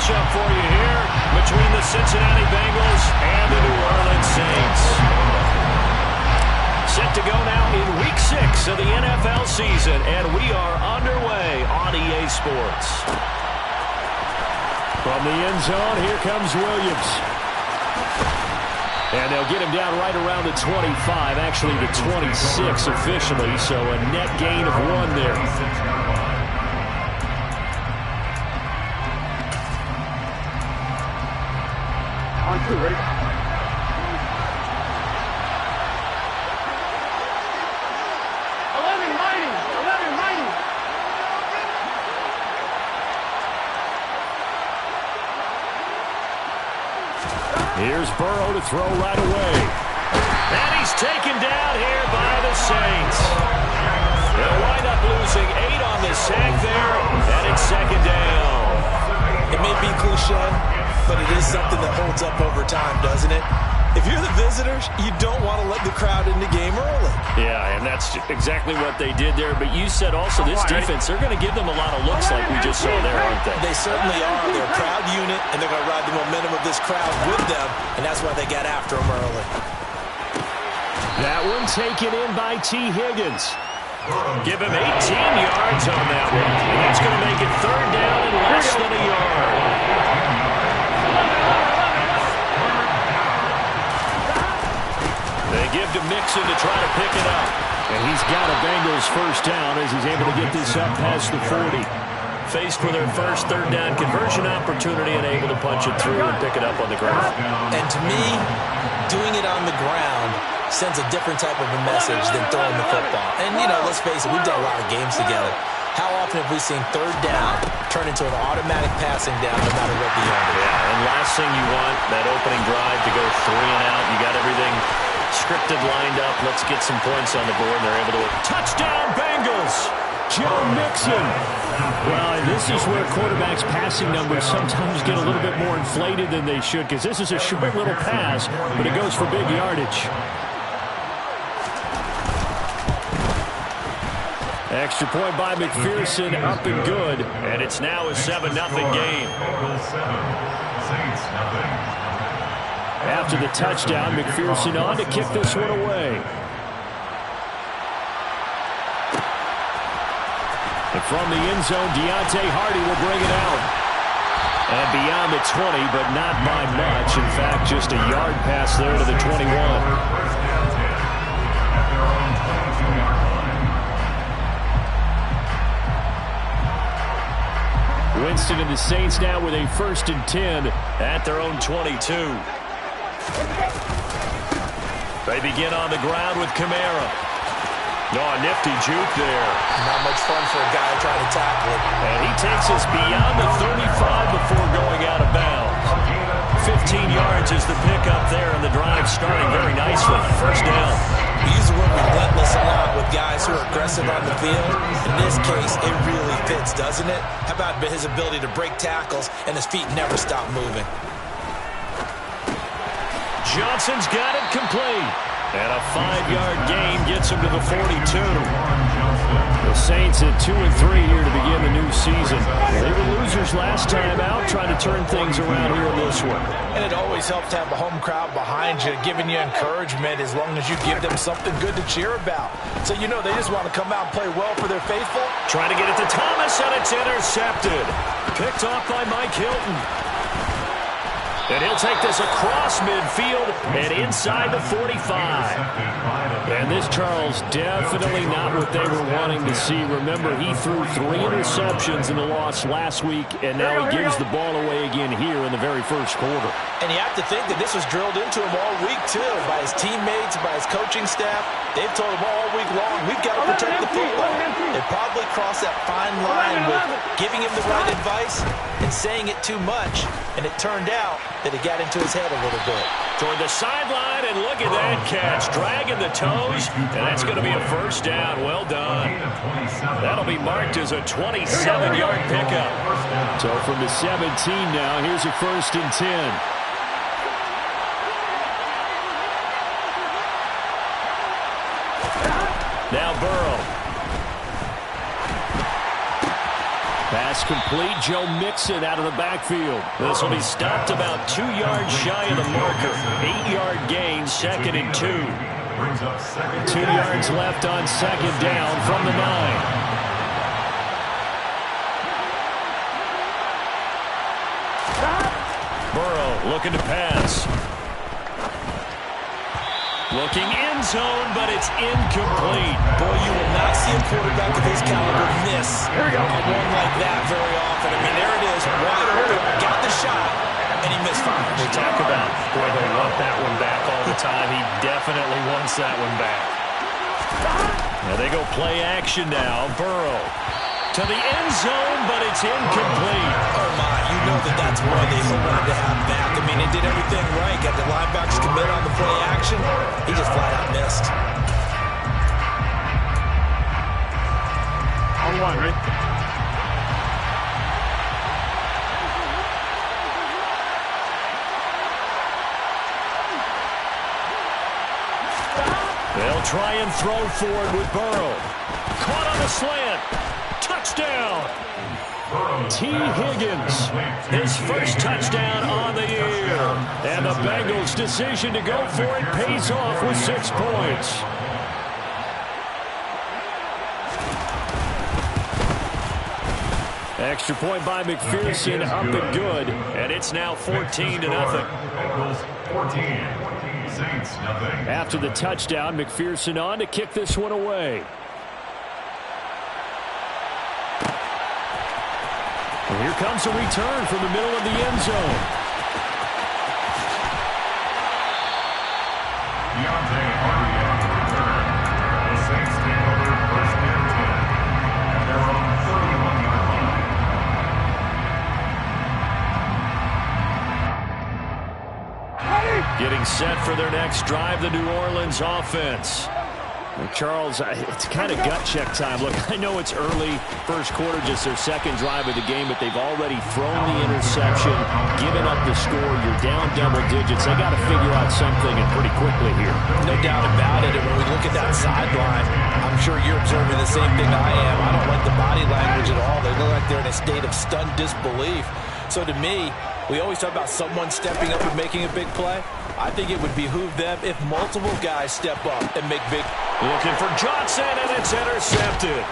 matchup for you here between the Cincinnati Bengals and the New Orleans Saints. Set to go now in Week 6 of the NFL season, and we are underway on EA Sports. From the end zone, here comes Williams. And they'll get him down right around the 25, actually the 26 officially, so a net gain of 1 there. On 2, ready? Here's Burrow to throw right away. And he's taken down here by the Saints. They'll wind up losing 8 on the sack there, and it's second down. It may be cliche, but it is something that holds up over time, doesn't it? If you're the visitors, you don't want to let the crowd in the game early. Yeah, and that's exactly what they did there. But you said also this defense, they're going to give them a lot of looks like we just saw there, aren't they? They certainly are. They're a proud unit, and they're going to ride the momentum of this crowd with them, and that's why they got after them early. That one taken in by T. Higgins. Give him 18 yards on that one. And that's going to make it third down and less than a yard. They give to Mixon to try to pick it up. And he's got a Bengals first down as he's able to get this up past the 40. Faced with their first third down conversion opportunity and able to punch it through and pick it up on the ground. And to me, doing it on the ground sends a different type of a message than throwing the football. And, you know, let's face it, we've done a lot of games together. How often have we seen third down turn into an automatic passing down no matter what the yard is? Yeah, and last thing you want, that opening drive to go 3 and out. You got everything scripted, lined up. Let's get some points on the board, and they're able to... Touchdown, Bengals! Joe Mixon. Well, and this is where quarterbacks' passing numbers sometimes get a little bit more inflated than they should, because this is a short little pass, but it goes for big yardage. Extra point by McPherson, up and good. And it's now a 7-0 game. After the touchdown, McPherson on to kick this one away. And from the end zone, Deontay Hardy will bring it out. And beyond the 20, but not by much. In fact, just a yard pass there to the 21. Winston and the Saints now with a 1st and 10 at their own 22. They begin on the ground with Kamara. No, a nifty juke there. Not much fun for a guy trying to tackle it. And he takes us beyond the 35 before going out of bounds. 15 yards is the pickup there, and the drive starting very nicely. First down. We use the word relentless a lot with guys who are aggressive on the field. In this case, it really fits, doesn't it? How about his ability to break tackles and his feet never stop moving? Johnson's got it complete. And a 5-yard gain gets him to the 42. The Saints at 2-3 here to begin the new season. They were losers last time out, trying to turn things around here in this one. And it always helps to have a home crowd behind you, giving you encouragement as long as you give them something good to cheer about. So, you know, they just want to come out and play well for their faithful. Trying to get it to Thomas, and it's intercepted. Picked off by Mike Hilton. And he'll take this across midfield and inside the 45. And this, Charles, definitely not what they were wanting to see. Remember, he threw 3 interceptions in the loss last week, and now he gives the ball away again here in the very first quarter. And you have to think that this was drilled into him all week, too, by his teammates, by his coaching staff. They've told him all week long, we've got to protect the football. They probably crossed that fine line with giving him the right advice and saying it too much. And it turned out that it got into his head a little bit. Toward the sideline, and look at that catch. Dragging the toes, and that's going to be a first down. Well done. That'll be marked as a 27-yard pickup. So from the 17 now, here's a 1st and 10. Now Burrow. Pass complete. Joe Mixon out of the backfield. This will be stopped about 2 yards shy of the marker. 8-yard gain, 2nd and 2. 2 yards left on 2nd down from the 9. Burrow looking to pass. Looking end zone, but it's incomplete. Boy, you will not see a quarterback of his caliber miss a one like that very often. I mean, there it is, wide open, got the shot, and he misfired. They talk about, boy, they want that one back all the time. He definitely wants that one back. Now they go play action now. Burrow to the end zone, but it's incomplete. Oh, my, you know that's one they wanted to have back. I mean, they did everything right. Got the linebackers commit on the play action. He just flat out missed. On one, right? They'll try and throw forward with Burrow. Caught on the slant. Touchdown. T. Higgins, his first touchdown on the year. And the Bengals' decision to go for it pays off with 6 points. Extra point by McPherson, up and good. And it's now 14-0. After the touchdown, McPherson on to kick this one away. And here comes a return from the middle of the end zone. The Saints take over 1st and 10 at their own 31-yard line. Getting set for their next drive, the New Orleans offense. Well, Charles, it's kind of gut check time. Look, I know it's early, first quarter, just their second drive of the game, but they've already thrown the interception, given up the score. You're down double digits. They got to figure out something, and pretty quickly here. No doubt about it. And when we look at that sideline, I'm sure you're observing the same thing I am. I don't like the body language at all. They look like they're in a state of stunned disbelief. So to me, we always talk about someone stepping up and making a big play. I think it would behoove them if multiple guys step up and make big. Looking for Johnson, and it's intercepted.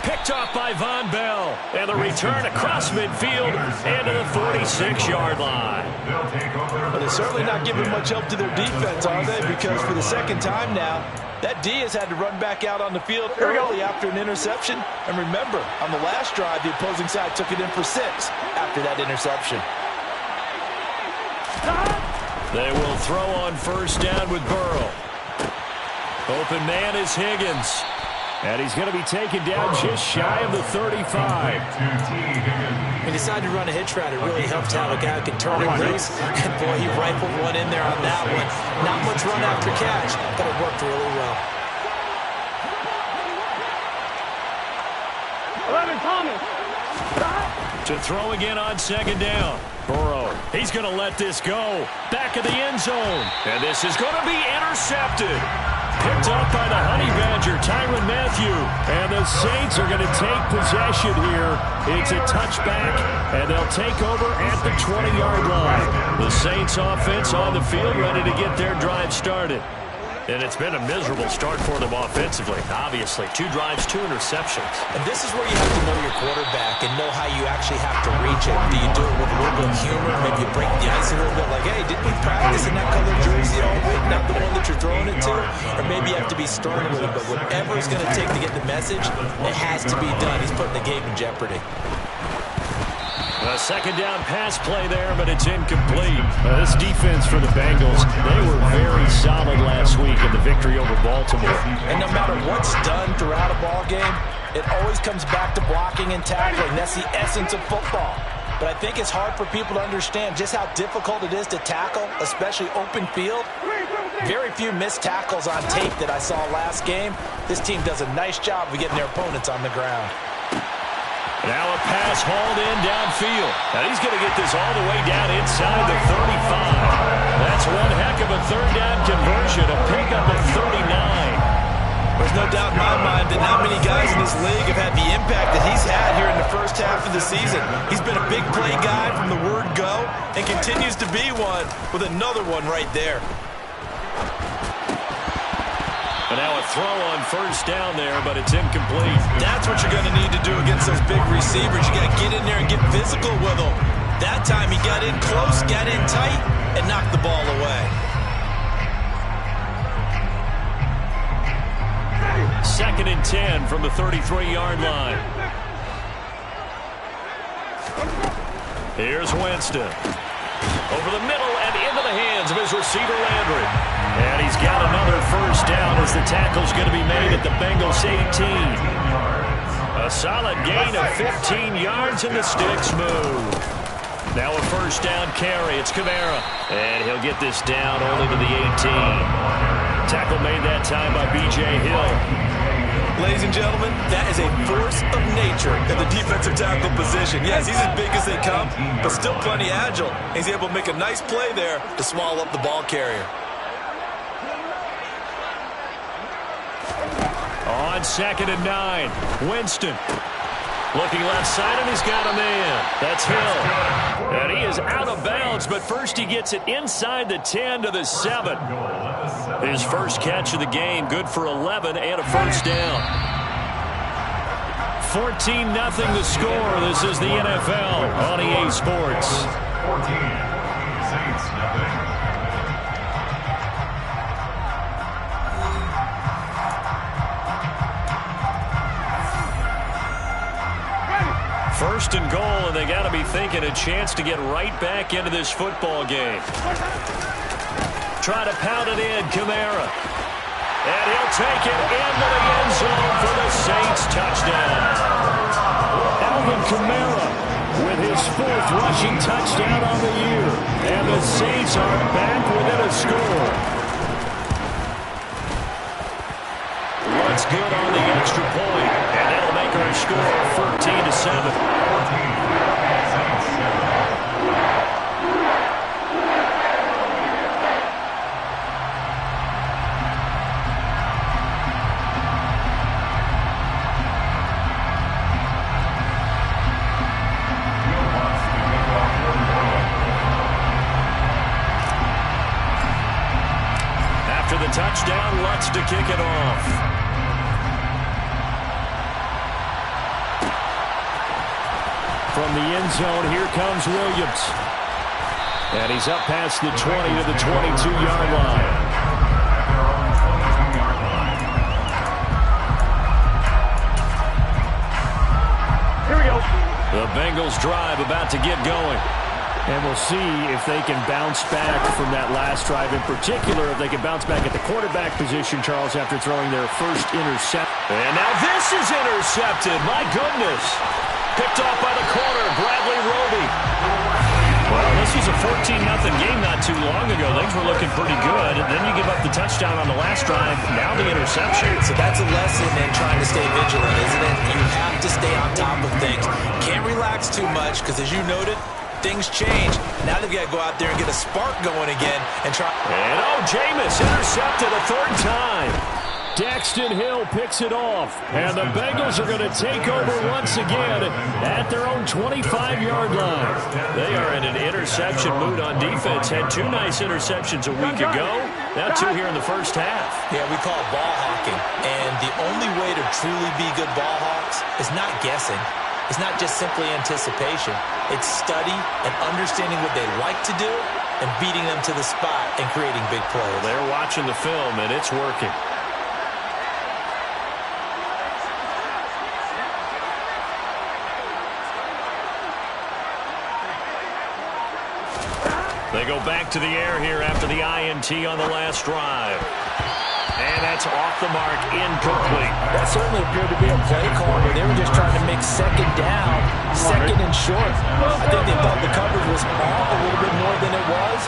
Picked off by Von Bell. And the return across midfield into the 46-yard line. But they're certainly not giving much help to their defense, are they? Because for the second time now, that D has had to run back out on the field early after an interception. And remember, on the last drive, the opposing side took it in for 6 after that interception. They will throw on first down with Burrow. Open man is Higgins. And he's going to be taken down just shy of the 35. He decided to run a hitch route. It really helped to have a guy who can turn it loose. And boy, he rifled one in there on that one. Not much run after catch, but it worked really well. 11 Thomas. To throw again on second down. Burrow, he's going to let this go. Back of the end zone. And this is going to be intercepted. Picked up by the Honey Badger, Tyrann Mathieu. And the Saints are going to take possession here. It's a touchback, and they'll take over at the 20-yard line. The Saints offense on the field, ready to get their drive started. And it's been a miserable start for them offensively. Obviously, 2 drives, 2 interceptions. And this is where you have to know your quarterback and know how you actually have to reach it. Do you do it with a little bit of humor? Maybe you break the ice a little bit like, hey, didn't we practice in that color jersey all week? Not the one that you're throwing it to? Or maybe you have to be stern with it. But whatever it's going to take to get the message, it has to be done. He's putting the game in jeopardy. A second down pass play there, but it's incomplete. This defense for the Bengals, they were very solid last week in the victory over Baltimore. And no matter what's done throughout a ball game, it always comes back to blocking and tackling. That's the essence of football. But I think it's hard for people to understand just how difficult it is to tackle, especially open field. Very few missed tackles on tape that I saw last game. This team does a nice job of getting their opponents on the ground. Now a pass hauled in downfield. Now he's going to get this all the way down inside the 35. That's one heck of a third down conversion, a pickup of 39. There's no doubt in my mind that not many guys in this league have had the impact that he's had here in the first half of the season. He's been a big play guy from the word go and continues to be one with another one right there. And now a throw on first down there, but it's incomplete. That's what you're going to need to do against those big receivers. You got to get in there and get physical with them. That time he got in close, got in tight, and knocked the ball away. Second and 10 from the 33-yard line. Here's Winston. Over the middle and into the hands of his receiver, Landry. And he's got another first down as the tackle's going to be made at the Bengals 18. A solid gain of 15 yards and the sticks move. Now a first down carry. It's Kamara. And he'll get this down only to the 18. Tackle made that time by B.J. Hill. Ladies and gentlemen, that is a force of nature in the defensive tackle position. Yes, he's as big as they come, but still plenty agile. He's able to make a nice play there to swallow up the ball carrier. On 2nd and 9, Winston. Looking left side, and he's got a man. That's Hill. And he is out of bounds, but first he gets it inside the 10 to the 7. His first catch of the game, good for 11 and a first down. 14-0 the score. This is the NFL on EA Sports. 14, Saints nothing. First and goal, and they got to be thinking a chance to get right back into this football game. Try to pound it in, Kamara. And he'll take it into the end zone for the Saints touchdown. Alvin Kamara with his 4th rushing touchdown on the year. And the Saints are back within a score. What's good on the extra point, and that'll make our score 14-7. After the touchdown, Lutz to kick it off. From the end zone, here comes Williams. And he's up past the 20 to the 22-yard line. Here we go. The Bengals drive about to get going. And we'll see if they can bounce back from that last drive. In particular, if they can bounce back at the quarterback position, Charles, after throwing their first interception. And now this is intercepted. My goodness. Picked off by the corner, Bradley Roby. Well, this was a 14-0 game not too long ago. Things were looking pretty good. And then you give up the touchdown on the last drive. Now the interception. So that's a lesson in trying to stay vigilant, isn't it? You have to stay on top of things. Can't relax too much because, as you noted, things change. Now they've got to go out there and get a spark going again and try. And Jameis intercepted a 3rd time. Daxton Hill picks it off. And the Bengals are going to take over once again at their own 25-yard line. They are in an interception mood on defense. Had 2 nice interceptions a week ago. Now 2 here in the first half. Yeah, we call it ball hawking. And the only way to truly be good ball hawks is not guessing. It's not just simply anticipation. It's study and understanding what they like to do and beating them to the spot and creating big plays. They're watching the film, and it's working. They go back to the air here after the INT on the last drive. And that's off the mark, incomplete. That certainly appeared to be a play call where they were just trying to make 2nd down, 2nd and short. I think they thought the coverage was off a little bit more than it was.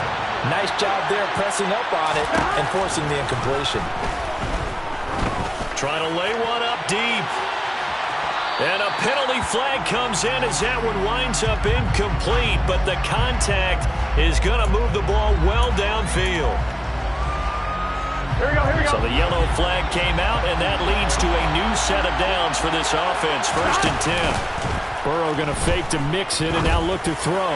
Nice job there pressing up on it and forcing the incompletion. Trying to lay one up deep. And a penalty flag comes in as that one winds up incomplete, but the contact is going to move the ball well downfield. Here we go, here we go. So the yellow flag came out, and that leads to a new set of downs for this offense. 1st and 10. Burrow going to fake to mix it and now look to throw.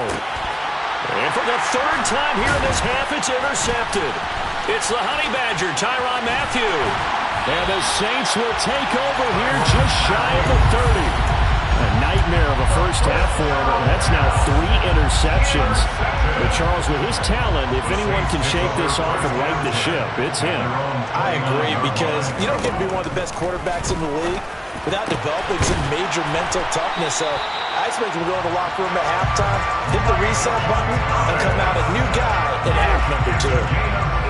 And for the 3rd time here in this half, it's intercepted. It's the Honey Badger, Tyrann Mathieu. And the Saints will take over here just shy of the 30. A nightmare of a first half for him. That's now 3 interceptions. But Charles, with his talent, if anyone can shake this off and right the ship, it's him. I agree, because you don't get to be one of the best quarterbacks in the league without developing some major mental toughness. So I expect him to go in the locker room at halftime, hit the reset button, and come out a new guy in half number 2.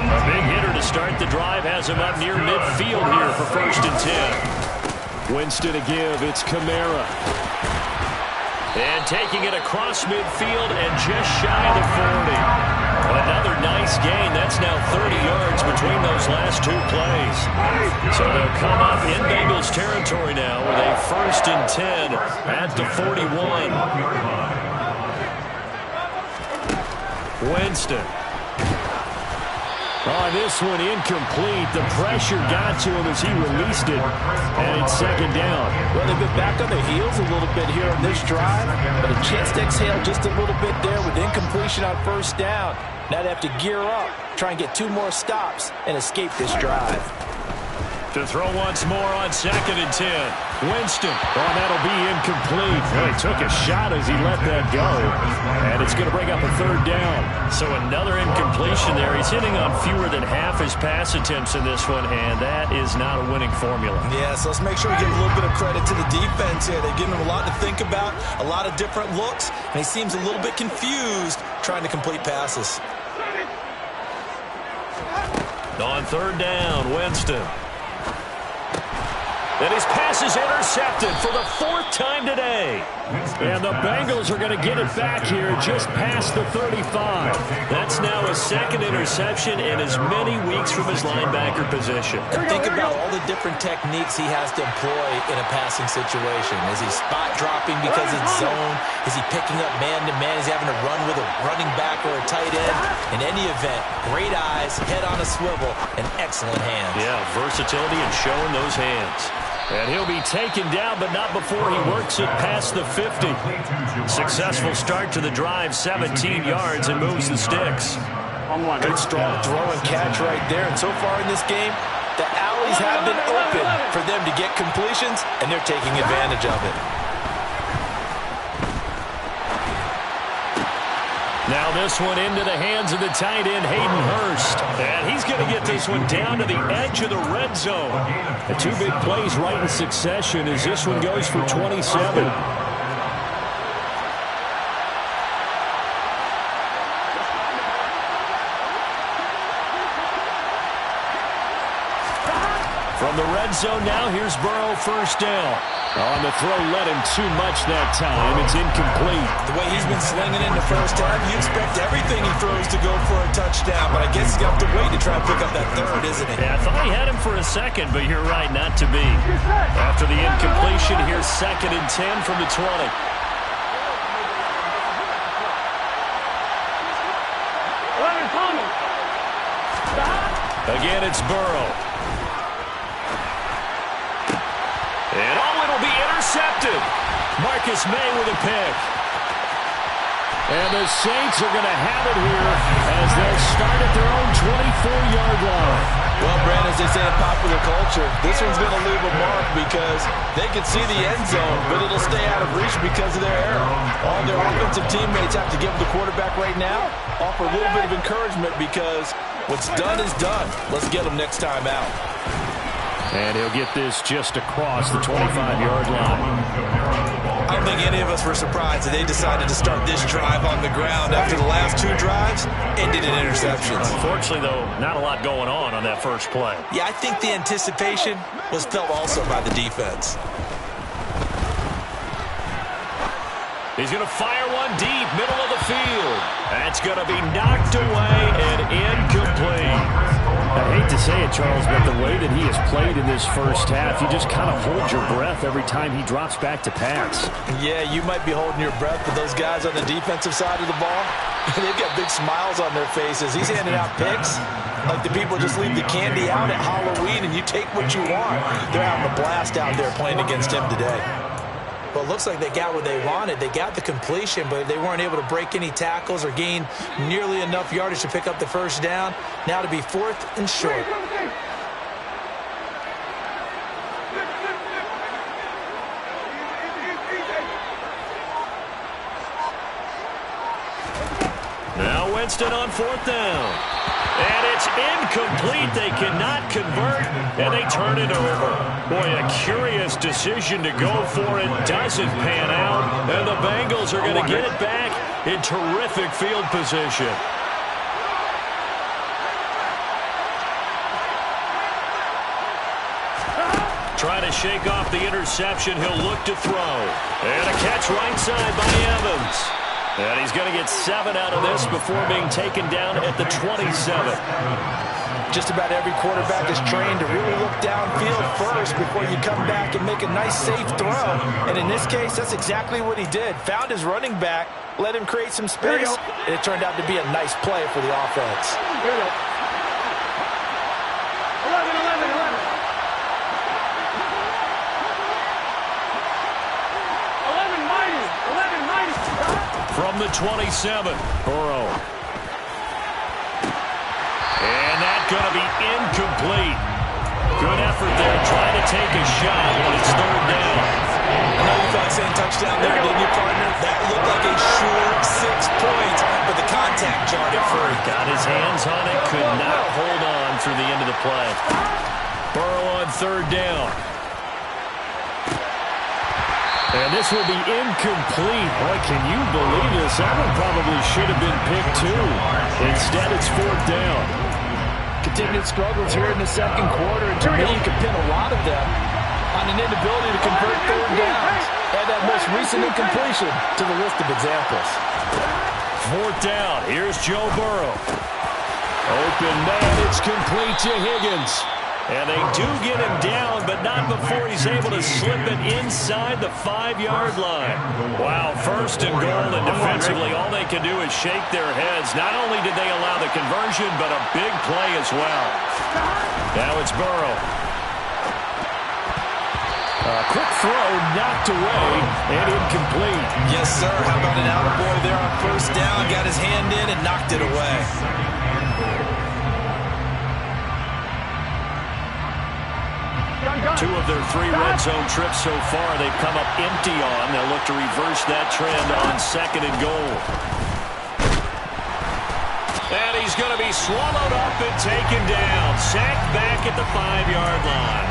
A big hitter to start the drive has him up near midfield here for 1st and 10. Winston to give. It's Kamara. And taking it across midfield and just shy of the 40. Another nice gain. That's now 30 yards between those last 2 plays. So they'll come up in Bengals territory now with a 1st and 10 at the 41. Winston. Oh, this one incomplete. The pressure got to him as he released it. And it's 2nd down. Well, they've been back on their heels a little bit here on this drive, but a chance to exhale just a little bit there with incompletion on 1st down. Now they have to gear up, try and get 2 more stops, and escape this drive. To throw once more on 2nd and 10. Winston. Oh, that'll be incomplete. Well, he took a shot as he let that go. And it's going to bring up a 3rd down. So another incompletion there. He's hitting on fewer than half his pass attempts in this one, and that is not a winning formula. Yeah, so let's make sure we give a little bit of credit to the defense here. They've given him a lot to think about, a lot of different looks, and he seems a little bit confused trying to complete passes. On 3rd down, Winston. And his pass is intercepted for the 4th time today. And the Bengals are going to get it back here just past the 35. That's now his 2nd interception in as many weeks from his linebacker position. And think about all the different techniques he has to employ in a passing situation. Is he spot dropping because it's zone? Is he picking up man-to-man? Is he having to run with a running back or a tight end? In any event, great eyes, head on a swivel, and excellent hands. Yeah, versatility and showing those hands. And he'll be taken down, but not before he works it past the 50. Successful start to the drive, 17 yards, and moves the sticks. Good strong throw and catch right there. And so far in this game, the alleys have been open for them to get completions, and they're taking advantage of it. Now this one into the hands of the tight end, Hayden Hurst. And he's going to get this one down to the edge of the red zone. The 2 big plays right in succession as this one goes for 27. From the red zone now, here's Burrow, 1st down. On the throw, led him too much that time. It's incomplete. The way he's been slinging in the first half, you expect everything he throws to go for a touchdown, but I guess he's going to have to wait to try and pick up that 3rd, isn't he? Yeah, I thought he had him for a second, but you're right, not to be. After the incompletion, here's 2nd and 10 from the 20. Again, it's Burrow. And it'll be intercepted. Marcus May with a pick. And the Saints are going to have it here as they'll start at their own 24-yard line. Well, Brandon, as they say in popular culture, this one's going to leave a mark because they can see the end zone, but it'll stay out of reach because of their error. All their offensive teammates have to give the quarterback right now, offer a little bit of encouragement because what's done is done. Let's get them next time out. And he'll get this just across the 25-yard line. I don't think any of us were surprised that they decided to start this drive on the ground after the last 2 drives ended in interceptions. Unfortunately, though, not a lot going on that first play. Yeah, I think the anticipation was felt also by the defense. He's going to fire one deep, middle of the field. That's going to be knocked away and incomplete. I hate to say it, Charles, but the way that he has played in this first half, you just kind of hold your breath every time he drops back to pass. Yeah, you might be holding your breath, but those guys on the defensive side of the ball, They've got big smiles on their faces. He's handing out picks like the people just leave the candy out at Halloween and you take what you want. They're having a blast out there playing against him today. Well, it looks like they got what they wanted. They got the completion, but they weren't able to break any tackles or gain nearly enough yardage to pick up the first down. Now to be 4th and short. Now Winston on 4th down. And it's incomplete. They cannot convert, and they turn it over. Boy, a curious decision to go for it. Doesn't pan out, and the Bengals are going to get it back in terrific field position. Trying to shake off the interception. He'll look to throw. And a catch right side by Evans. And he's going to get 7 out of this before being taken down at the 27. Just about every quarterback is trained to really look downfield first before you come back and make a nice, safe throw. And in this case, that's exactly what he did. Found his running back, let him create some space, and it turned out to be a nice play for the offense. Here we go. 11. From the 27, Burrow. And that's going to be incomplete. Good effort there, trying to take a shot when it's 3rd down. I know you thought saying touchdown there, didn't you, partner? That looked like a sure 6 points, but the contact jarred it free. Got his hands on it, could not hold on through the end of the play. Burrow on 3rd down. And this will be incomplete. Boy, can you believe this? That one probably should have been picked too. Instead, it's 4th down. Continued struggles here in the second quarter. And to me, you can pin a lot of them on an inability to convert 3rd downs. Add that most recent incompletion to the list of examples. 4th down. Here's Joe Burrow. Open man. It's complete to Higgins. And they do get him down, but not before he's able to slip it inside the 5-yard line. Wow, 1st and goal, and defensively, all they can do is shake their heads. Not only did they allow the conversion, but a big play as well. Now it's Burrow. A quick throw, knocked away, and incomplete. Yes, sir. How about an attaboy there on 1st down? Got his hand in and knocked it away. Two of their 3 red zone trips so far, they've come up empty on. They'll look to reverse that trend on 2nd and goal. And he's going to be swallowed up and taken down. Sacked back at the 5-yard line.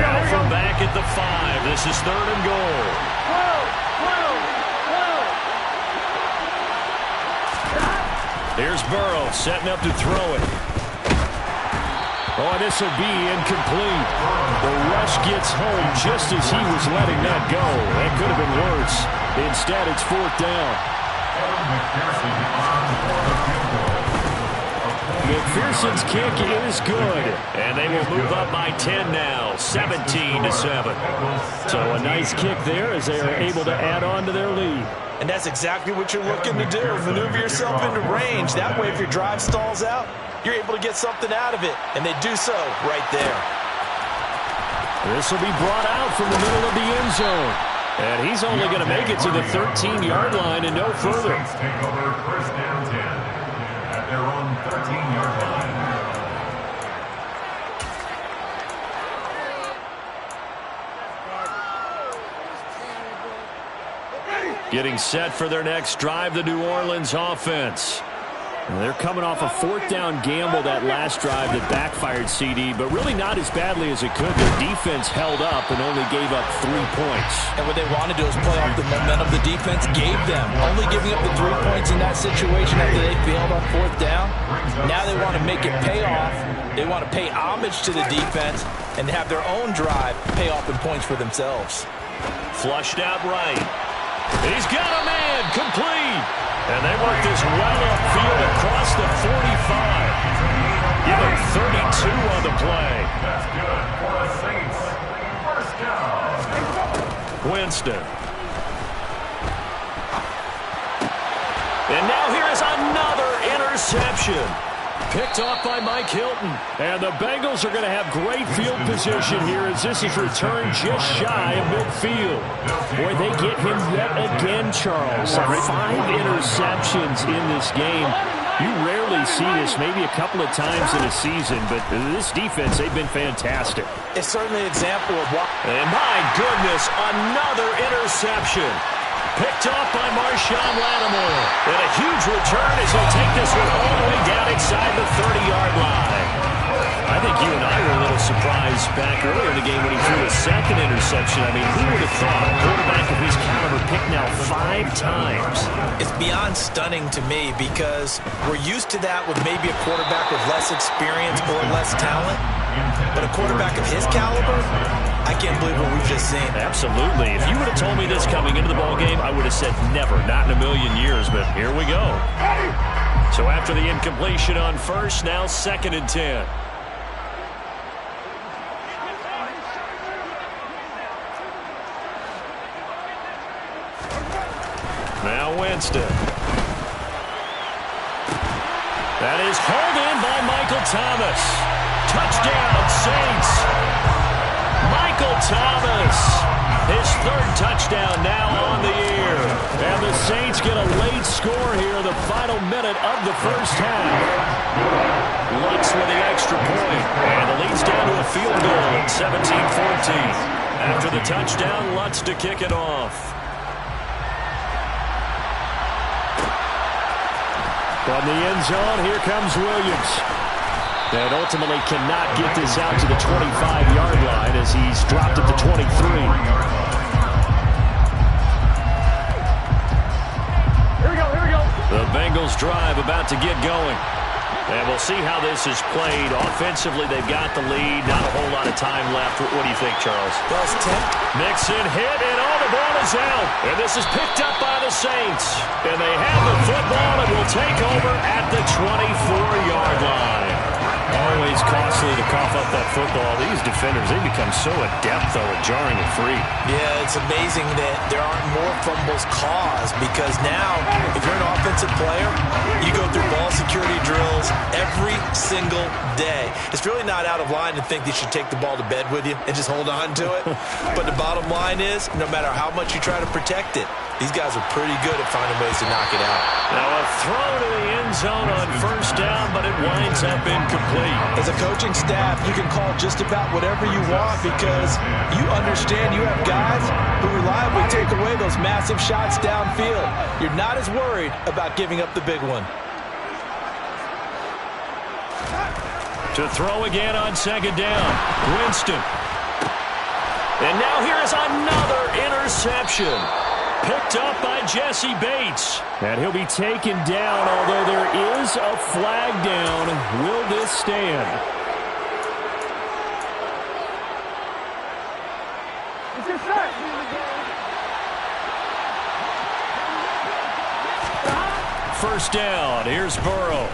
Now from back at the 5. This is 3rd and goal. Here's Burrow setting up to throw it. Oh, this will be incomplete. The rush gets home just as he was letting that go. That could have been worse. Instead, it's 4th down. McPherson's kick is good. And they will move up by 10 now, 17-7. So a nice kick there as they are able to add on to their lead. And that's exactly what you're looking to do. Maneuver yourself into range. That way, if your drive stalls out, you're able to get something out of it. And they do so right there. This will be brought out from the middle of the end zone. And he's only going to make it to the 13-yard line and no further. Take over 1st and 10 at their own 13-yard line. Getting set for their next drive, the New Orleans offense. They're coming off a 4th down gamble that last drive that backfired CD, but really not as badly as it could. Their defense held up and only gave up 3 points. And what they want to do is play off the momentum the defense gave them. Only giving up the 3 points in that situation after they failed on 4th down. Now they want to make it pay off. They want to pay homage to the defense and have their own drive pay off in points for themselves. Flushed out right. He's got a man, complete. And they work this well upfield across the 45. Give him 32 on the play. That's good for the Saints. 1st down. Winston. And now here is another interception. Picked off by Mike Hilton. And the Bengals are going to have great field position here as this is returned just shy of midfield. Boy, they get him yet again, Charles. 5 interceptions in this game. You rarely see this, maybe a couple of times in a season, but this defense, they've been fantastic. It's certainly an example of what... And my goodness, another interception. Picked off by Marshawn Lattimore. And a huge return as he'll take this one all the way down inside the 30-yard line. I think you and I were a little surprised back earlier in the game when he threw a second interception. I mean, who would have thought a quarterback of his caliber picked now 5 times? It's beyond stunning to me because we're used to that with maybe a quarterback with less experience or less talent. But a quarterback of his caliber, I can't believe what we've just seen. Absolutely. If you would have told me this coming into the ballgame, I would have said never, not in a million years, but here we go. So after the incompletion on first, now 2nd and 10. Now Winston. That is hauled in by Michael Thomas. Touchdown, Saints. Michael Thomas, his 3rd touchdown now on the year. And the Saints get a late score here, the final minute of the first half. Lutz with the extra point, and the lead's down to a field goal at 17-14. After the touchdown, Lutz to kick it off. From the end zone, here comes Williams. And ultimately cannot get this out to the 25-yard line as he's dropped at the 23. Here we go. The Bengals drive about to get going. And we'll see how this is played. Offensively, they've got the lead. Not a whole lot of time left. What do you think, Charles? Well, it's 10. Mixon hit, and all the ball is out. And this is picked up by the Saints. And they have the football and will take over at the 24-yard line. Always costly to cough up that football. These defenders, they become so adept, though, at jarring it free. Yeah, it's amazing that there aren't more fumbles caused because now, if you're an offensive player, you go through ball security drills every single day. It's really not out of line to think that you should take the ball to bed with you and just hold on to it. But the bottom line is, no matter how much you try to protect it, these guys are pretty good at finding ways to knock it out. Now a throw to the end zone on first down, but it winds up incomplete. As a coaching staff, you can call just about whatever you want because you understand you have guys who reliably take away those massive shots downfield. You're not as worried about giving up the big one. To throw again on 2nd down, Winston. And now here is another interception. Picked up by Jesse Bates. And he'll be taken down, although there is a flag down. Will this stand? First down, here's Burrow.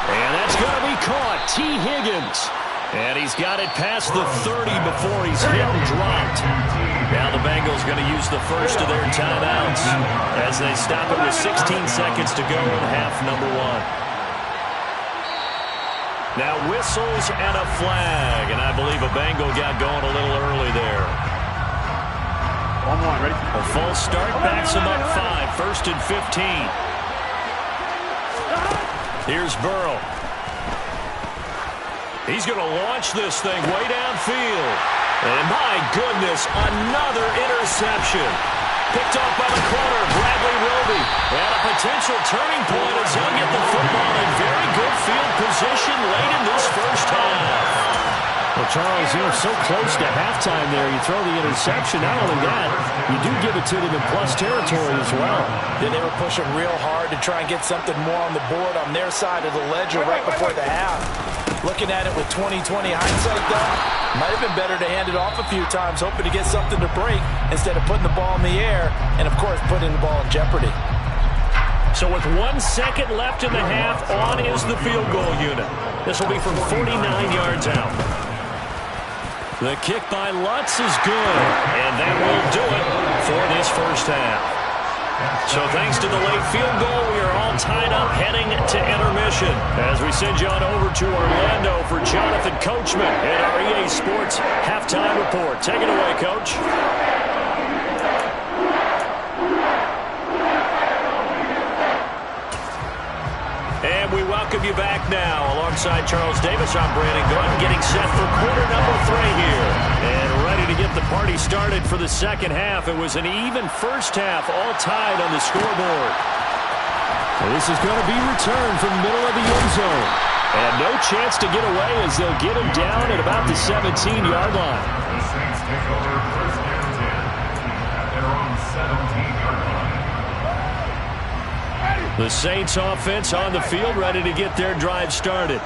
And that's going to be caught. T. Higgins. And he's got it past the 30 before he's hit and dropped. Now the Bengals going to use the first of their timeouts as they stop it with 16 seconds to go in half number 1. Now whistles and a flag. And I believe a Bengal got going a little early there. One more, ready? A false start backs him up 5. 1st and 15. Here's Burrow. He's going to launch this thing way downfield. And my goodness, another interception. Picked off by the corner, Bradley Roby. And a potential turning point as he'll get the football in very good field position late in this first half. Well, Charles, you're so close to halftime there. You throw the interception. Not only that, you do give it to them in plus territory as well. Yeah, they were pushing real hard to try and get something more on the board on their side of the ledger right before the half. Looking at it with 20/20 hindsight, though, might have been better to hand it off a few times, hoping to get something to break instead of putting the ball in the air and, of course, putting the ball in jeopardy. So with 1 second left in the half, on is the field goal unit. This will be from 49 yards out. The kick by Lutz is good, and that will do it for this first half. So thanks to the late field goal, we are all tied up heading to intermission as we send you on over to Orlando for Jonathan Coachman in our EA Sports Halftime Report. Take it away, Coach. And we welcome you back now. Alongside Charles Davis, I'm Brandon Gunn, getting set for quarter number 3 here. And ready to get the party started for the second half. It was an even first half, all tied on the scoreboard. This is going to be returned from the middle of the end zone. And no chance to get away as they'll get him down at about the 17-yard line. The Saints take over first and 10 at their own 17-yard line. The Saints offense on the field, ready to get their drive started.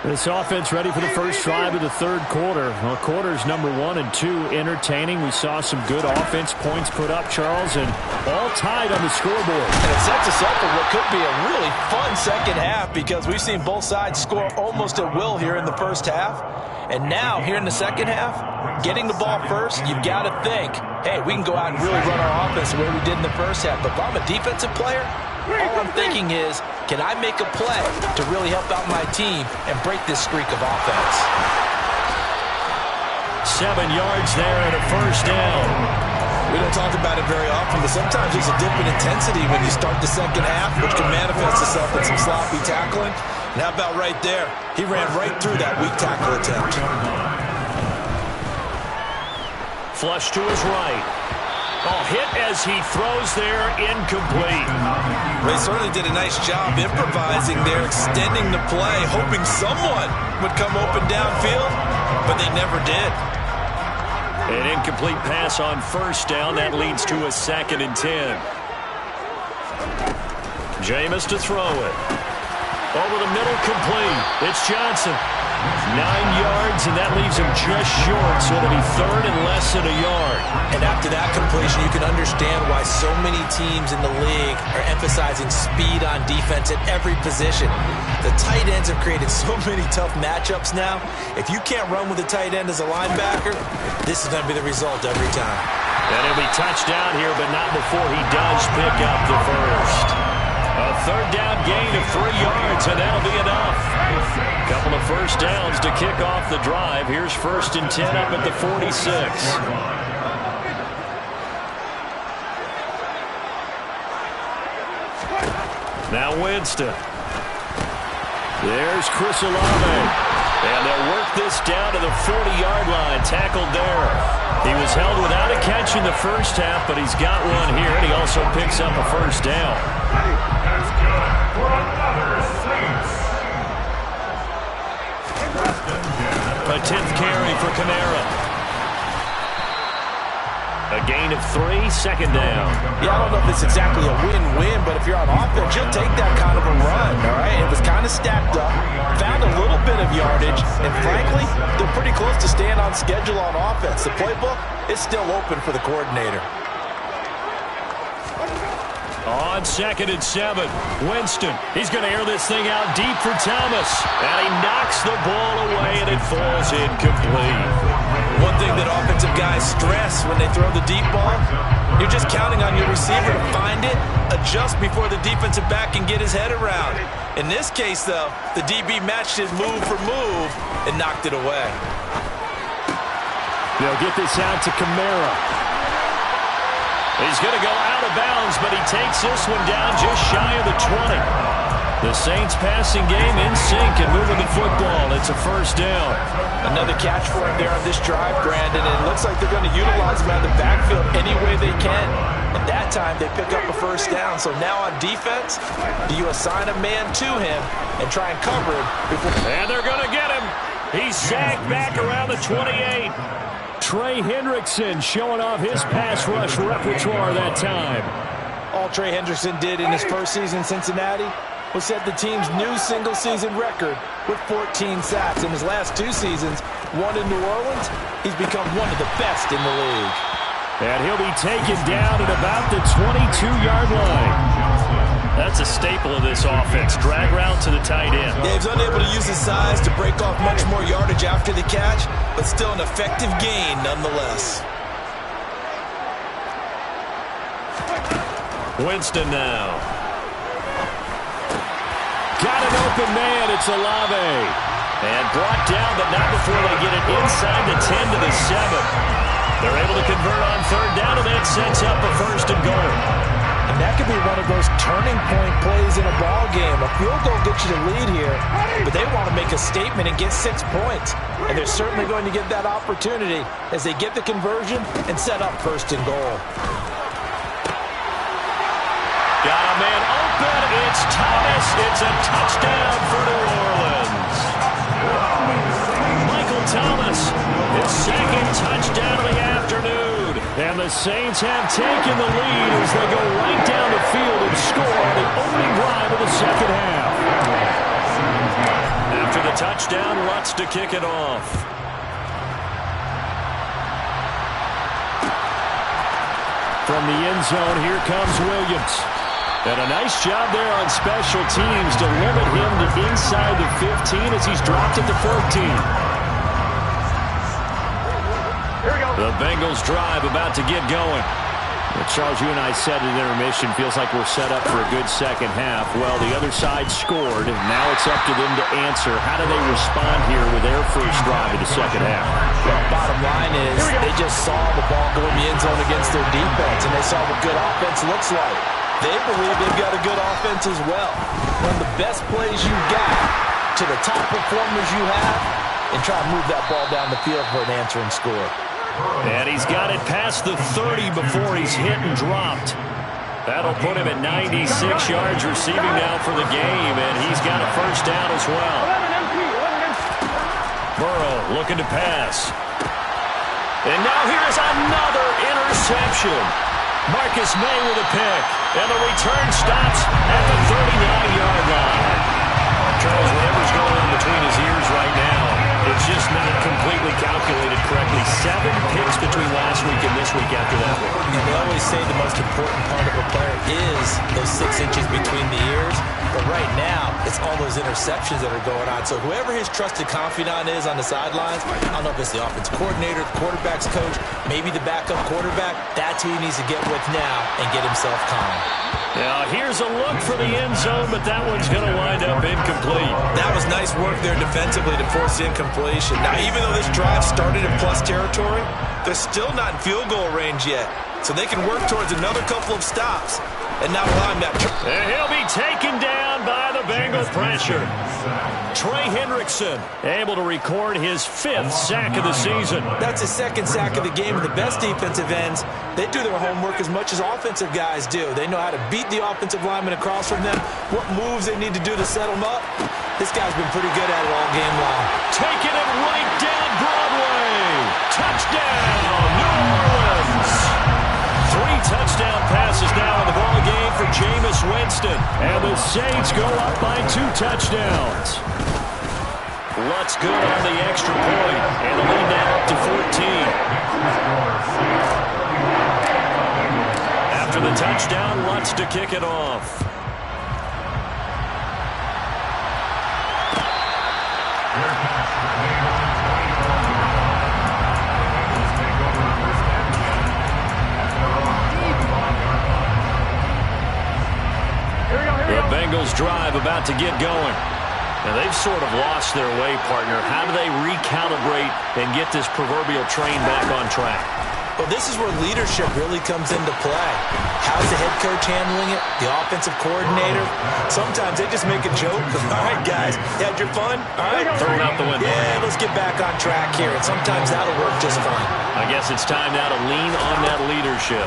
This offense ready for the first drive of the third quarter. Well, quarters number 1 and 2 entertaining. We saw some good offense points put up, Charles, and all tied on the scoreboard. And it sets us up for what could be a really fun second half because we've seen both sides score almost at will here in the first half. And now, here in the second half, getting the ball first, you've got to think, hey, we can go out and really run our offense the way we did in the first half. But if I'm a defensive player, all I'm thinking is, can I make a play to really help out my team and break this streak of offense? 7 yards there and a first down. We don't talk about it very often, but sometimes there's a dip in intensity when you start the second half, which can manifest itself in some sloppy tackling. And how about right there? He ran right through that weak tackle attempt. Flush to his right. Oh, hit as he throws there, incomplete. They certainly did a nice job improvising there, extending the play, hoping someone would come open downfield, but they never did. An incomplete pass on first down. That leads to a 2nd and 10. Jameis to throw it. Over the middle, complete. It's Johnson. 9 yards, and that leaves him just short, so it'll be 3rd and less than a yard. And after that completion, you can understand why so many teams in the league are emphasizing speed on defense at every position. The tight ends have created so many tough matchups now. If you can't run with a tight end as a linebacker, this is going to be the result every time. And he'll be touched down here, but not before he does pick up the first. A 3rd down gain of 3 yards, and that'll be enough. Couple of first downs to kick off the drive. Here's 1st and 10 up at the 46. Now Winston. There's Chris Olave. And they'll work this down to the 40-yard line. Tackled there. He was held without a catch in the first half, but he's got one here, and he also picks up a first down. That's good for another Saints. A 10th carry for Kamara. A gain of 3, 2nd down. Yeah, I don't know if it's exactly a win-win, but if you're on offense, you'll take that kind of a run, all right? It was kind of stacked up, found a little bit of yardage, and frankly, they're pretty close to staying on schedule on offense. The playbook is still open for the coordinator. On 2nd and 7, Winston. He's going to air this thing out deep for Thomas. And he knocks the ball away, and it falls incomplete. One thing that offensive guys stress when they throw the deep ball, you're just counting on your receiver to find it, adjust before the defensive back can get his head around. In this case, though, the DB matched his move for move and knocked it away. They'll get this out to Kamara. He's going to go out of bounds, but he takes this one down just shy of the 20. The Saints passing game in sync and moving the football. It's a first down. Another catch for him there on this drive, Brandon, and it looks like they're going to utilize him out of the backfield any way they can. And that time, they pick up a first down. So now on defense, do you assign a man to him and try and cover him before... And they're going to get him. He's sagged back around the 28. Trey Hendrickson showing off his pass rush repertoire that time. All Trey Hendrickson did in his first season in Cincinnati was set the team's new single-season record with 14 sacks. In his last 2 seasons, one in New Orleans, he's become one of the best in the league. And he'll be taken down at about the 22-yard line. That's a staple of this offense. Drag route to the tight end. Yeah, he's unable to use his size to break off much more yardage after the catch, but still an effective gain nonetheless. Winston now. Got an open man. It's Olave. And brought down, but not before they get it inside the 10 to the 7. They're able to convert on third down, and that sets up a 1st and goal. And that could be one of those turning point plays in a ball game. A field goal gets you the lead here, but they want to make a statement and get 6 points. And they're certainly going to get that opportunity as they get the conversion and set up 1st and goal. Got a man open. It's Thomas. It's a touchdown for New Orleans. Michael Thomas, his 2nd touchdown of the afternoon. And the Saints have taken the lead as they go right down the field and score on the opening drive of the 2nd half. After the touchdown, Lutz to kick it off. From the end zone, here comes Williams. And a nice job there on special teams to limit him to inside the 15 as he's dropped it to 14. The Bengals drive about to get going. Well, Charles, you and I said at intermission, feels like we're set up for a good 2nd half. Well, the other side scored, and now it's up to them to answer. How do they respond here with their first drive of the 2nd half? Well, bottom line is they just saw the ball go in the end zone against their defense, and they saw what good offense looks like. They believe they've got a good offense as well. One of the best plays you've got to the top performers you have, and try to move that ball down the field for an answering score. And he's got it past the 30 before he's hit and dropped. That'll put him at 96 yards receiving now for the game, and he's got a 1st down as well. Burrow looking to pass. And now here's another interception. Marcus May with a pick, and the return stops at the 39-yard line. Charles, whatever's going on between his ears right now, it's just not completely calculated correctly. 7 picks between last week and this week after that one. They always say the most important part of a player is those 6 inches between the ears. But right now, it's all those interceptions that are going on. So whoever his trusted confidant is on the sidelines, I don't know if it's the offensive coordinator, the quarterback's coach, maybe the backup quarterback, that's who he needs to get with now and get himself calm. Now, here's a look for the end zone, but that one's going to wind up incomplete. That was nice work there defensively to force the incompletion. Now, even though this drive started in plus territory, they're still not in field goal range yet. So they can work towards another couple of stops and not allow him that. And he'll be taken down by the Bengal pressure. Trey Hendrickson able to record his 5th sack of the season. That's his 2nd sack of the game, and the best defensive ends, they do their homework as much as offensive guys do. They know how to beat the offensive lineman across from them, what moves they need to do to set them up. This guy's been pretty good at it all game long. Taking it right down Broadway. Touchdown, New Orleans. 3 touchdown passes now in the ball game for Jameis Winston. And the Saints go up by 2 touchdowns. Lutz good on the extra point. And the lead now up to 14. After the touchdown, Lutz to kick it off. The Bengals drive about to get going. Now they've sort of lost their way, partner. How do they recalibrate and get this proverbial train back on track? Well, this is where leadership really comes into play. How's the head coach handling it? The offensive coordinator? Sometimes they just make a joke. All right, guys, you had your fun? All right. Throw it out the window. Yeah, let's get back on track here. And sometimes that'll work just fine. I guess it's time now to lean on that leadership.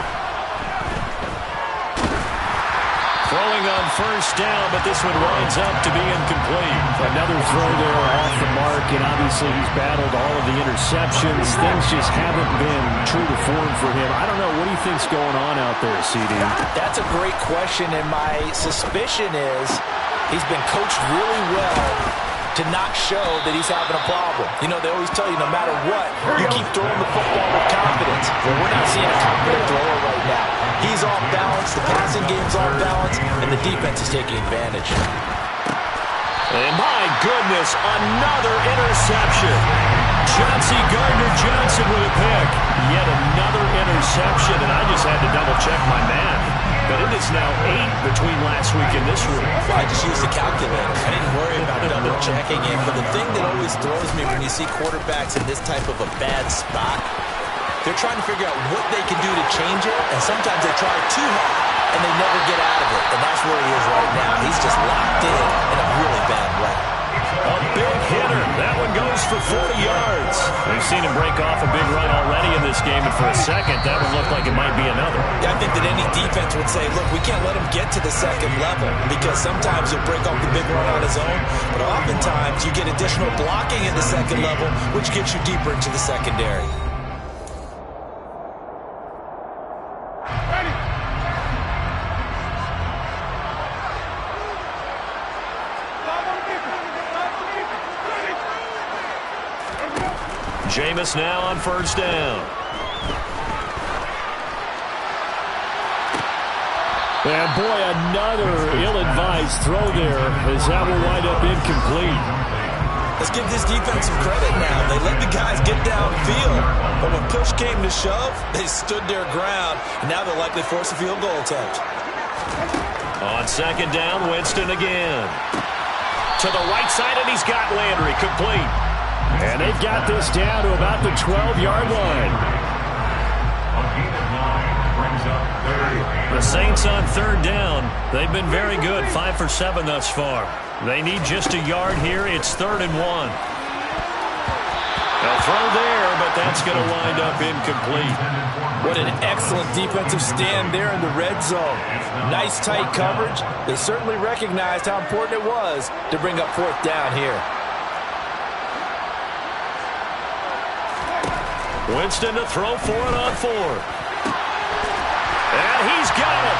Throwing on 1st down, but this one winds up to be incomplete. Another throw there off the mark, and obviously he's battled all of the interceptions. Things just haven't been true to form for him. I don't know. What do you think's going on out there, CD? That's a great question, and my suspicion is he's been coached really well to not show that he's having a problem. You know, they always tell you no matter what, you keep throwing the football with confidence. Well, we're not seeing a confident thrower right now. He's off balance, the passing game's off balance, and the defense is taking advantage. And my goodness, another interception. Chauncey Gardner-Johnson with a pick. Yet another interception, and I just had to double-check my math. But it is now 8 between last week and this week. I just used a calculator. I didn't worry about double-checking it. But the thing that always throws me when you see quarterbacks in this type of a bad spot, they're trying to figure out what they can do to change it, and sometimes they try too hard, and they never get out of it. And that's where he is right now. He's just locked in a really bad way. A big hitter. That one goes for 40 yards. We've seen him break off a big run already in this game, and for a second, that one looked like it might be another. Yeah, I think that any defense would say, look, we can't let him get to the second level, because sometimes he'll break off the big run on his own, but oftentimes you get additional blocking in the second level, which gets you deeper into the secondary. Jameis now on first down. And boy, another ill-advised throw there as that will wind up incomplete. Let's give this defense some credit now. They let the guys get downfield, but when push came to shove, they stood their ground, and now they'll likely force a field goal attempt. On second down, Winston again. To the right side, and he's got Landry complete. And they've got this down to about the 12-yard line. The Saints on third down. They've been very good, 5 for 7 thus far. They need just a yard here. It's 3rd and 1. They'll throw there, but that's going to wind up incomplete. What an excellent defensive stand there in the red zone. Nice tight coverage. They certainly recognized how important it was to bring up 4th down here. Winston to throw for it on 4th. And he's got it.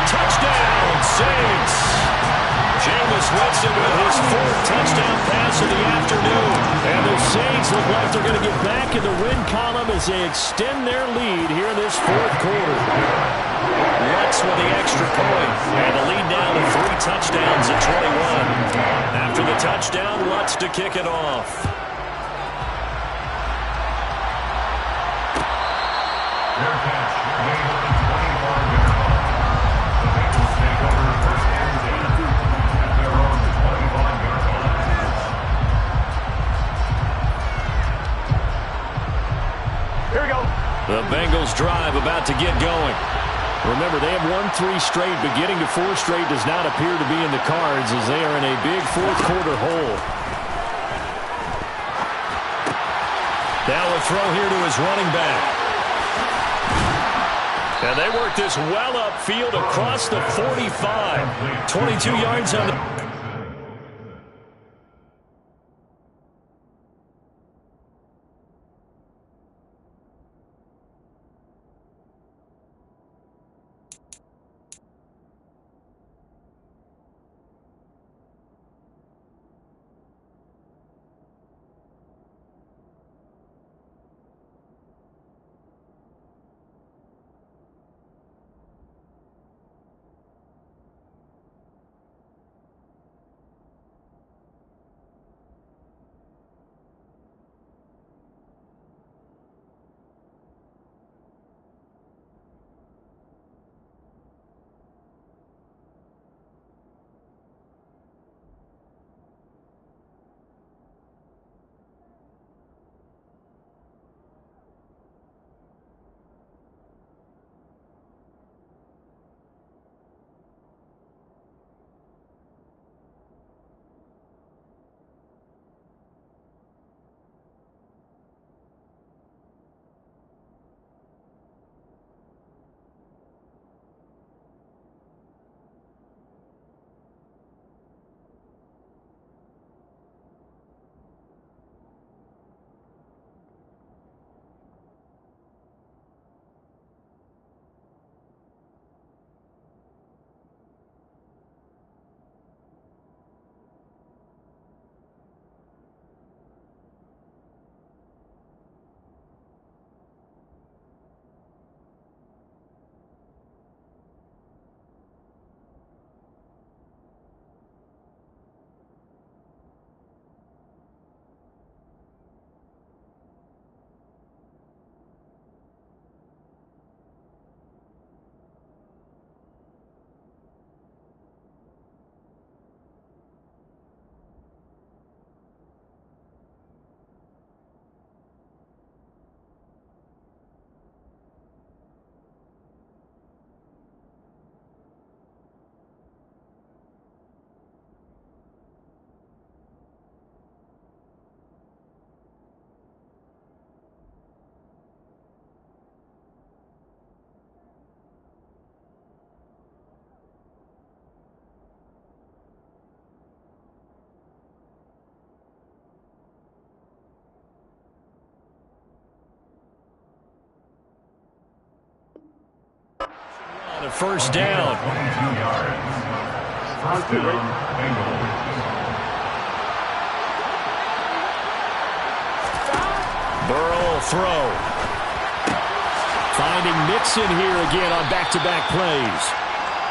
Touchdown, Saints. Jameis Winston with his 4th touchdown pass of the afternoon. And the Saints look like they're going to get back in the win column as they extend their lead here in this 4th quarter. Lutz with the extra point. And the lead now to 3 touchdowns at 21. After the touchdown, Lutz to kick it off. The Bengals drive about to get going. Remember, they have won 3 straight, but getting to 4 straight does not appear to be in the cards as they are in a big 4th quarter hole. Now a throw here to his running back. And they work this well upfield across the 45. 22 yards on the... first down. 22 yards. First down, Bengals. Burrow will throw. Finding Mixon here again on back-to-back plays.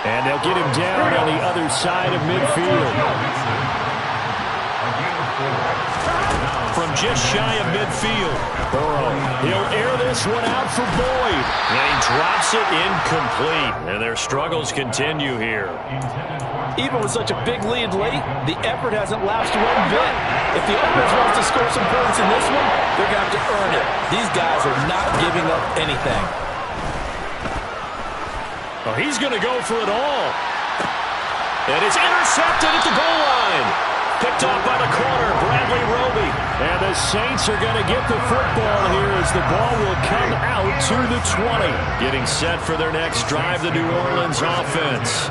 And they'll get him down on the other side of midfield. From just shy of midfield. Burrow, he'll air this one out for Boyd. And he drops it incomplete. And their struggles continue here. Even with such a big lead late, the effort hasn't lasted one bit. If the offense wants to score some points in this one, they're going to have to earn it. These guys are not giving up anything. Oh, he's going to go for it all. And it's intercepted at the goal line. Picked off by the corner, Bradley Roby. And the Saints are going to get the football here as the ball will come out to the 20. Getting set for their next drive, the New Orleans offense.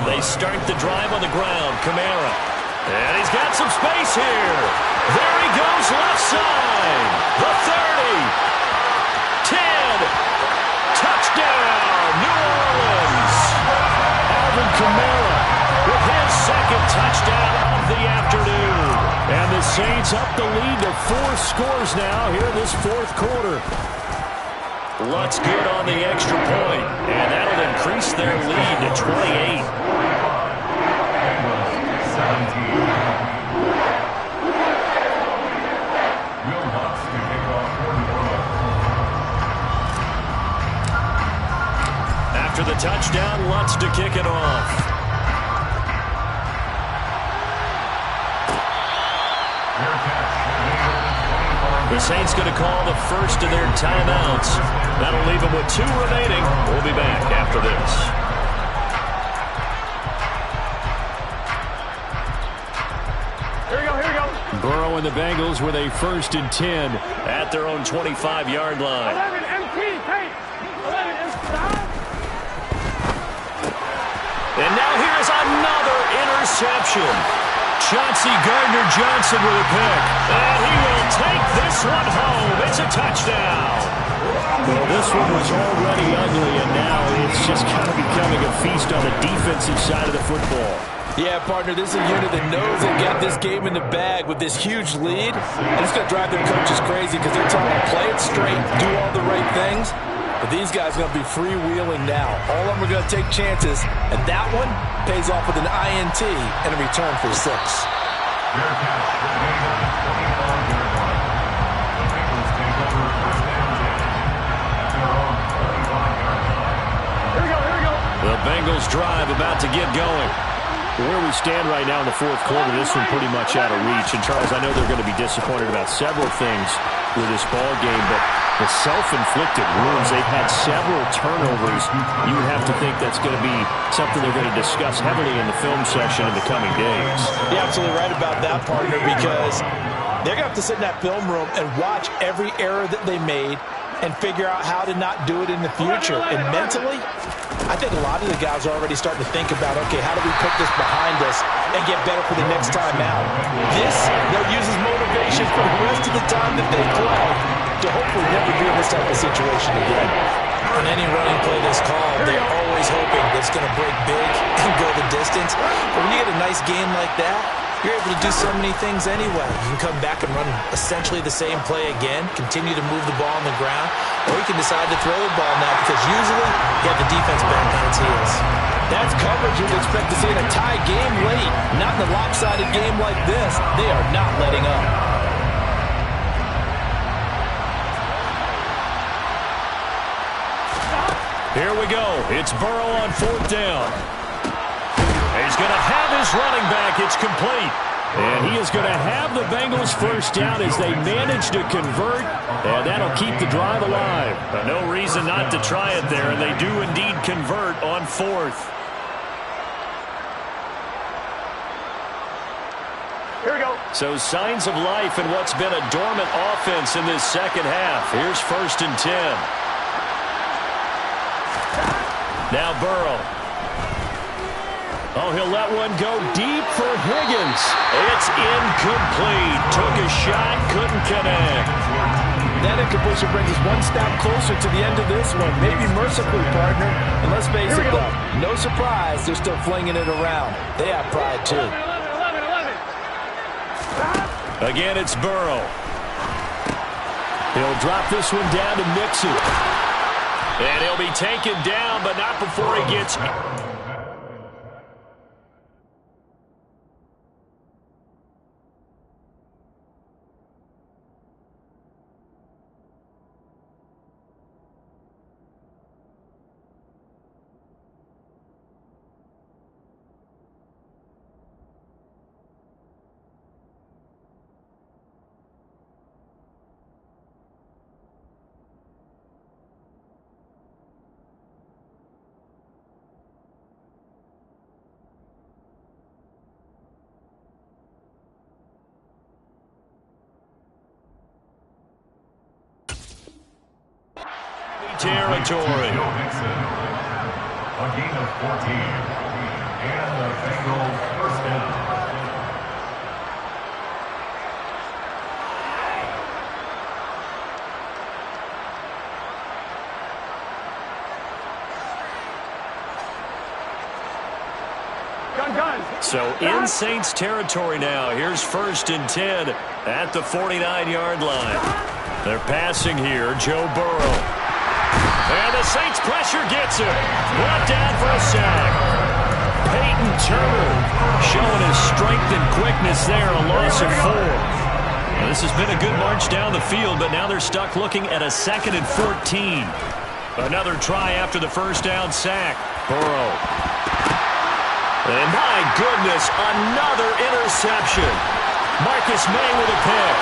They start the drive on the ground. Kamara. And he's got some space here. There he goes left side. The 30. 10. Touchdown, New Orleans. Alvin Kamara with his second touchdown of the afternoon. And the Saints up the lead to 4 scores now here in this fourth quarter. Lutz good on the extra point, and that'll increase their lead to 28. 17. Will Lutz to kick off After the touchdown, Lutz to kick it off. The Saints going to call the first of their timeouts. That'll leave them with 2 remaining. We'll be back after this. Here we go, here we go. Burrow and the Bengals with a 1st and 10 at their own 25-yard line. 11 MT, take. 11 inside. And now here's another interception. Chauncey Gardner-Johnson with a pick. And he will take this one home. It's a touchdown. Well, this one was already ugly, and now it's just kind of becoming a feast on the defensive side of the football. Yeah, partner, this is a unit that knows they got this game in the bag with this huge lead. And it's going to drive their coaches crazy because they're telling them play it straight, do all the right things. But these guys are going to be freewheeling now. All of them are going to take chances, and that one pays off with an INT and a return for 6. The Bengals drive about to get going. Where we stand right now in the fourth quarter, this one pretty much out of reach. And, Charles, I know they're going to be disappointed about several things with this ball game, but the self-inflicted wounds, they've had several turnovers. You would have to think that's going to be something they're going to discuss heavily in the film session in the coming days. You're absolutely right about that, partner, because they're going to have to sit in that film room and watch every error that they made and figure out how to not do it in the future. And mentally, I think a lot of the guys are already starting to think about, okay, how do we put this behind us and get better for the next time out? This, they'll use as motivation for the rest of the time that they play to hopefully never be in this type of situation again. On any running play that's called, they're always hoping that it's going to break big and go the distance. But when you get a nice game like that, you're able to do so many things anyway. You can come back and run essentially the same play again, continue to move the ball on the ground, or you can decide to throw the ball now because usually you have the defense back on its heels. That's coverage you'd expect to see in a tie game late. Not in a lopsided game like this. They are not letting up. Here we go. It's Burrow on 4th down. He's going to have his running back. It's complete. And he is going to have the Bengals first down as they manage to convert. And that'll keep the drive alive. No reason not to try it there. And they do indeed convert on 4th. Here we go. So signs of life in what's been a dormant offense in this second half. Here's 1st and 10. Now Burrow. Oh, he'll let one go deep for Higgins. It's incomplete. Took a shot, couldn't connect. That incompletion brings us one step closer to the end of this one. Maybe mercifully, partner. And let's face it, though, no surprise, they're still flinging it around. They have pride, too. 11. Again, it's Burrow. He'll drop this one down to Mixon. And he'll be taken down, but not before he gets... territory. A gain of 14. And the Bengals first down. So in Saints territory now. Here's 1st and 10 at the 49-yard line. They're passing here. Joe Burrow. And the Saints pressure gets him. Brought down for a sack. Peyton Turner showing his strength and quickness there. A loss of 4. Now, this has been a good march down the field, but now they're stuck looking at a 2nd and 14. Another try after the first down sack. Burrow. And my goodness, another interception. Marcus May with a pick.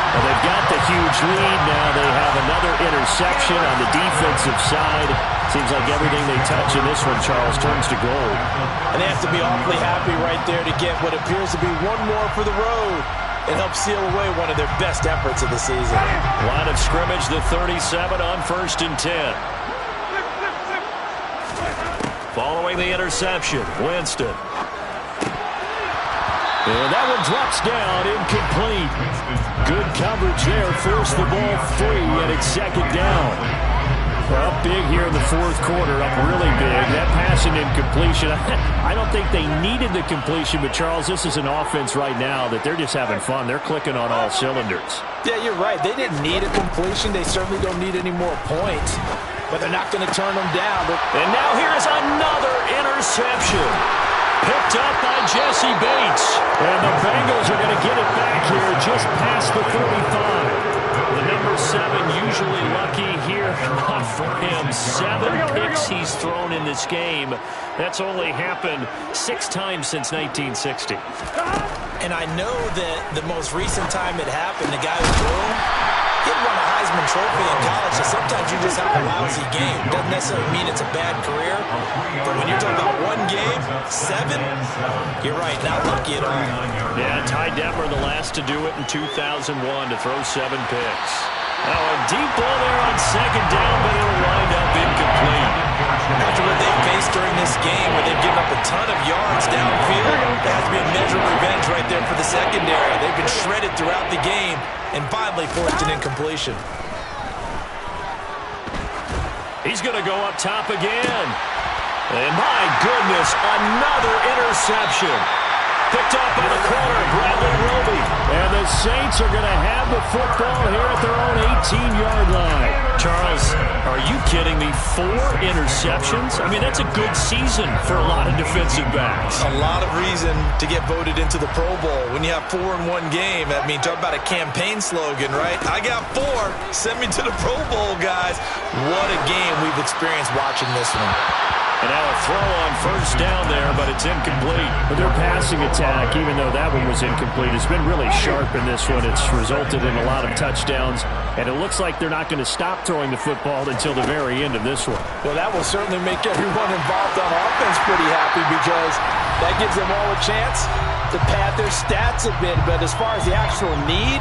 Well, they've got the huge lead now. They have another interception on the defensive side. Seems like everything they touch in this one, Charles, turns to gold. And they have to be awfully happy right there to get what appears to be one more for the road and help seal away one of their best efforts of the season. Line of scrimmage, the 37 on 1st and 10. Following the interception, Winston. And that one drops down, incomplete. Good coverage there, forced the ball free, and it's 2nd down. Up big here in the 4th quarter, up really big. That passing incompletion, I don't think they needed the completion, but Charles, this is an offense right now that they're just having fun. They're clicking on all cylinders. Yeah, you're right. They didn't need a completion. They certainly don't need any more points, but they're not going to turn them down. And now here's another interception. Picked up by Jesse Bates. And the Bengals are going to get it back here just past the 45. The number 7 usually lucky here. Not for him. 7 picks he's thrown in this game. That's only happened 6 times since 1960. And I know that the most recent time it happened, the guy who threw him, he won a Heisman Trophy in college, so sometimes you just have a lousy game. Doesn't necessarily mean it's a bad career, but when you're talking about one game, 7, you're right, not lucky at all. Yeah, Ty Detmer the last to do it in 2001 to throw 7 picks. Now a deep ball there on 2nd down, but it'll wind up incomplete. After what they faced during this game, where they've given up a ton of yards downfield, there has to be a measure of revenge right there for the secondary. They've been shredded throughout the game and finally forced an incompletion. He's going to go up top again. And my goodness, another interception. Picked off by the corner, Bradley Roby. And the Saints are going to have the football here at their own 18-yard line. Charles, are you kidding me? 4 interceptions? I mean, that's a good season for a lot of defensive backs. A lot of reason to get voted into the Pro Bowl. When you have 4 in one game, I mean, talk about a campaign slogan, right? I got 4. Send me to the Pro Bowl, guys. What a game we've experienced watching this one. And now a throw on 1st down there, but it's incomplete. But their passing attack, even though that one was incomplete, has been really sharp in this one. It's resulted in a lot of touchdowns, and it looks like they're not going to stop throwing the football until the very end of this one. Well, that will certainly make everyone involved on offense pretty happy, because that gives them all a chance to pad their stats a bit. But as far as the actual need,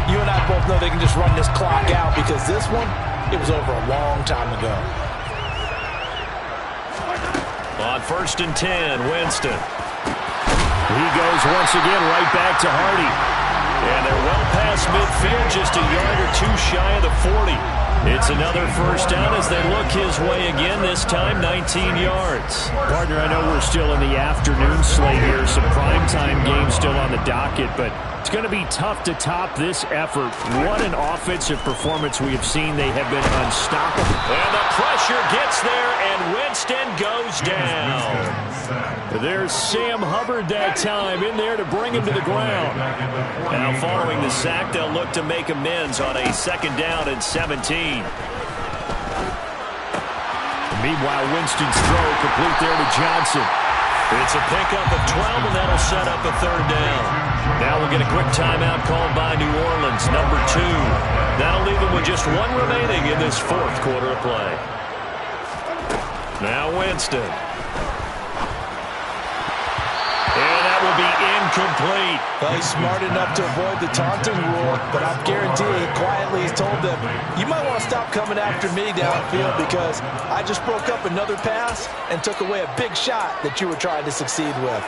you and I both know they can just run this clock out, because this one, it was over a long time ago. On 1st and 10, Winston. He goes goes once again right back to Hardy. And they're well past midfield, just a yard or two shy of the 40. It's another first down as they look his way again, this time 19 yards. Partner, I know we're still in the afternoon slate here, some primetime games still on the docket, but it's going to be tough to top this effort. What an offensive performance we have seen. They have been unstoppable. And the pressure gets there, and Winston goes down. There's Sam Hubbard that time in there to bring him to the ground. Now following the sack, they'll look to make amends on a 2nd down and 17. Meanwhile, Winston's throw complete there to Johnson. It's a pickup of 12, and that'll set up a 3rd down. Now we'll get a quick timeout called by New Orleans, number 2. That'll leave them with just 1 remaining in this 4th quarter of play. Now Winston. And that will be incomplete. Well, he's smart enough to avoid the taunting rule, but I guarantee he quietly has told them, you might want to stop coming after me downfield because I just broke up another pass and took away a big shot that you were trying to succeed with.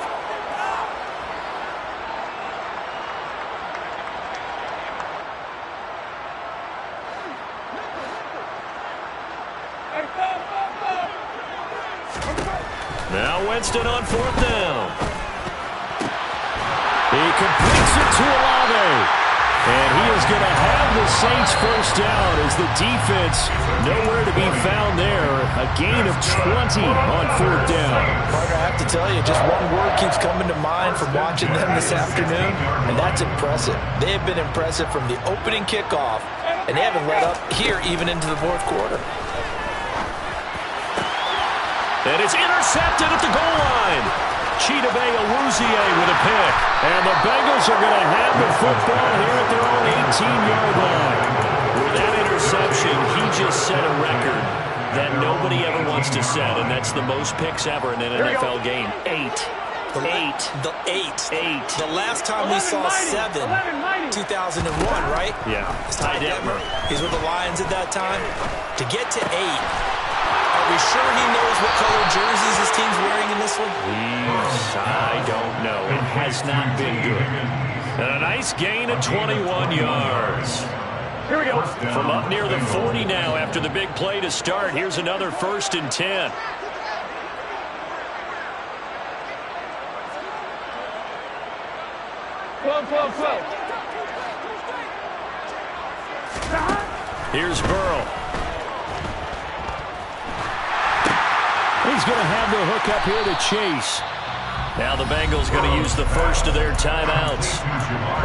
Now Winston on 4th down. He completes it to Olave. And he is going to have the Saints first down as the defense nowhere to be found there. A gain of 20 on 4th down. Partner, I have to tell you, just one word keeps coming to mind from watching them this afternoon, and that's impressive. They have been impressive from the opening kickoff, and they haven't let up here even into the 4th quarter. And it's intercepted at the goal line. Chidobe Awuzie with a pick. And the Bengals are going to have the football here at their own 18-yard line. With that interception, he just set a record that nobody ever wants to set, and that's the most picks ever in an NFL game. 8. The last time we saw 7, 2001, right? Yeah. It's Ty Detmer. He's with the Lions at that time. To get to 8, are we sure he knows what color jerseys his team's wearing in this one? I don't know. It has not been good. And a nice gain of 21 yards. Here we go. From up near the 40 now after the big play to start. Here's another 1st and 10. Here's Burrow. He's going to have the hook up here to Chase. Now the Bengals going to use the first of their timeouts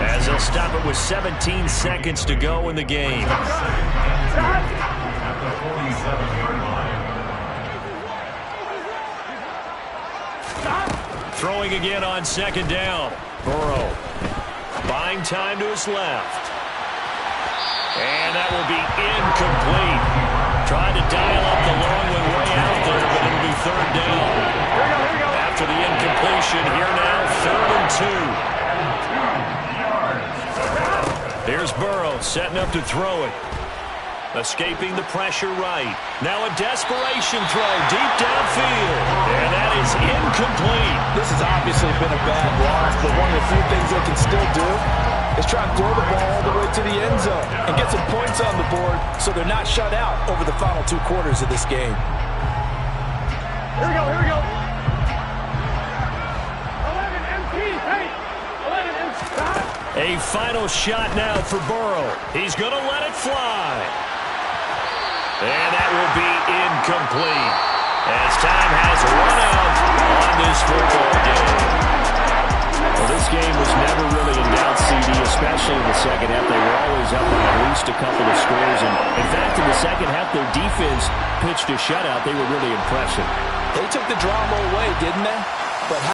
as they'll stop it with 17 seconds to go in the game. Throwing again on 2nd down. Burrow buying time to his left. And that will be incomplete. Tried to dial up the long one way out there, but it'll be 3rd down. After the incompletion, here now, 3rd and 2. Here's Burrow setting up to throw it. Escaping the pressure right. Now a desperation throw deep downfield. And that is incomplete. This has obviously been a bad loss, but one of the few things they can still do is try to throw the ball all the way to the end zone and get some points on the board so they're not shut out over the final 2 quarters of this game. Here we go. 11 MP. Hey, 11 MP. A final shot now for Burrow. He's going to let it fly. And that will be incomplete as time has run out on this football game. Well, this game was never really in doubt, CD, especially in the second half. They were always up by at least a couple of scores. And in fact, in the second half, their defense pitched a shutout. They were really impressive. They took the drama away, didn't they? But